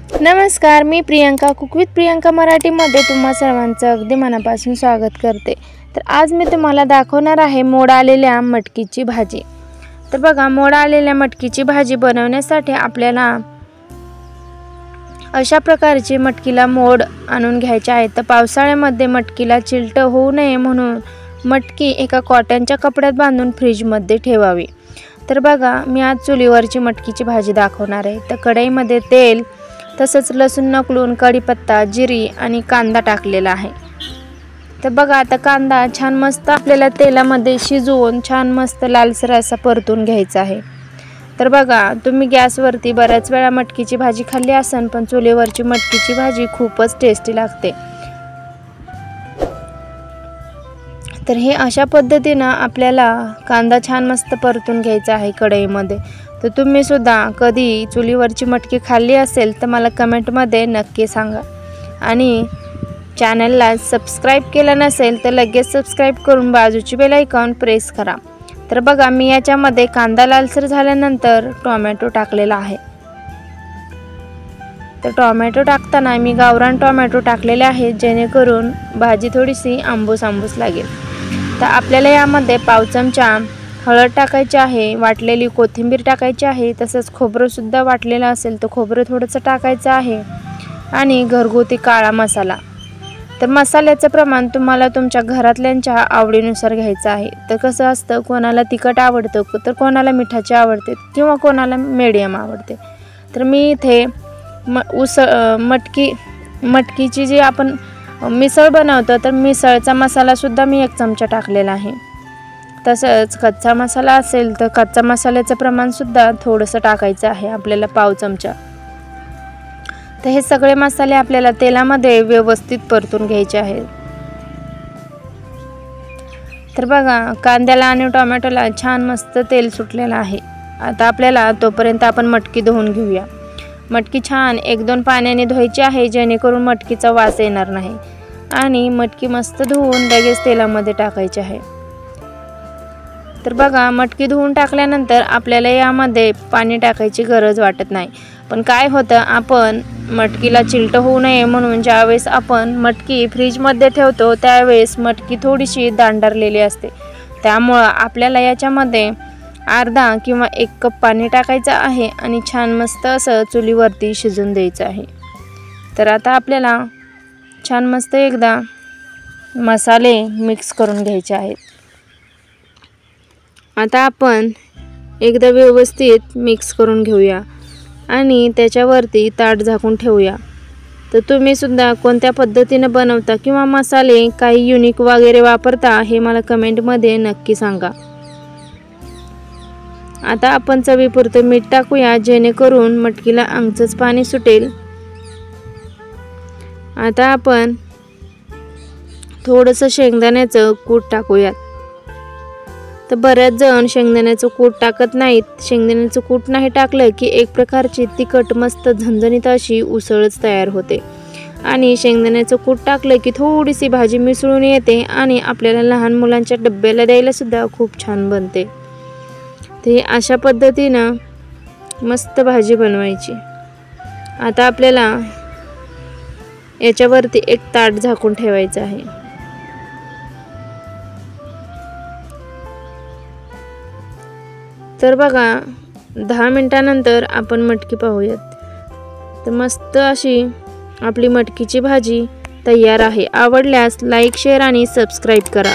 नमस्कार, मी Priyanka cook with Priyanka मराठीमध्ये तुम्हा सर्वांचं अगदी मनापासून स्वागत करते। तर आज मी तुम्हाला दाखवणार आहे मोड आलेल्या मटकीची भाजी। तर बघा, मोड आलेल्या मटकीची भाजी बनवण्यासाठी आपल्याला अशा प्रकारची मटकीला मोड आणून घ्यायचे आहे। तर पावसाळ्यामध्ये मटकीला चिलट होऊ नये म्हणून मटकी एका कॉटनच्या कपड्यात बांधून फ्रीजमध्ये ठेवावी। तर बघा, मी आज चुलीवरची मटकीची भाजी दाखवणार आहे। तर कढईमध्ये तेल तसंच लसूण नकलून, कढीपत्ता, जिरी आणि कांदा टाकलेला आहे। तर बघा, आता कांदा छान मस्त आपल्याला तेलामध्ये शिजवून छान मस्त लालसर असा परतून घ्यायचा आहे। तर बघा, तुम्ही गॅसवरती बऱ्याच वेळा मटकीची भाजी खाल्ली असेल, पण चुलीवरची मटकीची भाजी खूपच टेस्टी लागते। तर हे अशा पद्धतीने आपल्याला कांदा छान मस्त परतून घ्यायचा आहे कढईमध्ये। तर तुम्ही सुद्धा कधी चुलीवरची मटकी खाल्ली असेल तर मला कमेंटमध्ये नक्की सांगा। आणि चॅनलला सबस्क्राईब केलं नसेल तर लगेच सबस्क्राईब करून बाजूची बेल आयकॉन प्रेस करा। तर बघा, मी याच्यामध्ये कांदा लालसर झाल्यानंतर टोमॅटो टाकलेला आहे। तर टोमॅटो टाकताना मी गावरान टोमॅटो टाकलेले आहे, जेणेकरून भाजी थोडीशी आंबूस लागेल। तर आपल्याला यामध्ये पाव चमचा हळद टाकायची आहे, वाटलेली कोथिंबीर टाकायची आहे, तसंच खोबरंसुद्धा वाटलेलं असेल तर खोबरं थोडंसं टाकायचं आहे, आणि घरगुती काळा मसाला। तर मसाल्याचं प्रमाण तुम्हाला तुमच्या घरातल्यांच्या आवडीनुसार घ्यायचं आहे। तर कसं असतं, कोणाला तिखट आवडतं तर कोणाला मिठाचे आवडते किंवा कोणाला मीडियम आवडते। तर मी इथे मटकीची जी आपण मिसळ बनवतो तर मिसळचा मसालासुद्धा मी 1 चमचा टाकलेला आहे। तसंच कच्चा मसाला असेल तर कच्चा मसाल्याचं प्रमाणसुद्धा थोडंसं टाकायचं आहे आपल्याला, पाव चमचा। तर हे सगळे मसाले आपल्याला तेलामध्ये व्यवस्थित परतून घ्यायचे आहेत। तर बघा, कांद्याला आणि टोमॅटोला छान मस्त तेल सुटलेलं आहे। आता आपल्याला तोपर्यंत आपण मटकी धुवून घेऊया। मटकी छान 1-2 पाण्याने धुवायची आहे, जेणेकरून मटकीचा वास येणार नाही। आणि मटकी मस्त धुवून लगेच तेलामध्ये टाकायची आहे। तर बघा, मटकी धुवून टाकल्यानंतर आपल्याला यामध्ये पाणी टाकायची गरज वाटत नाही। पण काय होतं, आपण मटकीला चिलट होऊ नये म्हणून ज्यावेळेस आपण मटकी फ्रीजमध्ये ठेवतो त्यावेळेस मटकी थोडीशी दांडारलेली असते। त्यामुळं आपल्याला याच्यामध्ये अर्धा किंवा 1 कप पाणी टाकायचं आहे आणि छान मस्त असं चुलीवरती शिजून द्यायचं आहे। तर आता आपल्याला छान मस्त एकदा मसाले मिक्स करून घ्यायचे आहेत। आता आपण एकदा व्यवस्थित मिक्स करून घेऊया आणि त्याच्यावरती ताट झाकून ठेवूया। तर तुम्ही सुद्धा कोणत्या पद्धतीने बनवता किंवा मसाले काही युनिक वगैरे वापरता हे मला कमेंटमध्ये नक्की सांगा। आता आपण चवीपुरतं मीठ टाकूया, जेणेकरून मटकीला अंगचंच पाणी सुटेल। आता आपण थोडंसं शेंगदाण्याचं कूट टाकूयात। तर बऱ्याच जण शेंगदाण्याचं कूट टाकत नाहीत। शेंगदाण्याचं कूट नाही टाकलं की एक प्रकारची तिखट मस्त झणझणीत अशी उसळच तयार होते, आणि शेंगदाण्याचं कूट टाकलं की थोडीशी भाजी मिसळून येते आणि आपल्याला लहान मुलांच्या डब्याला द्यायला सुद्धा खूप छान बनते। ते अशा पद्धतीनं मस्त भाजी बनवायची। आता आपल्याला याच्यावरती 1 ताट झाकून ठेवायचं आहे। तर बघा, 10 मिनिटानंतर आपण मटकी पाहूयात। तर मस्त अशी आपली मटकीची भाजी तयार आहे। आवडल्यास लाईक, शेअर आणि सबस्क्राईब करा।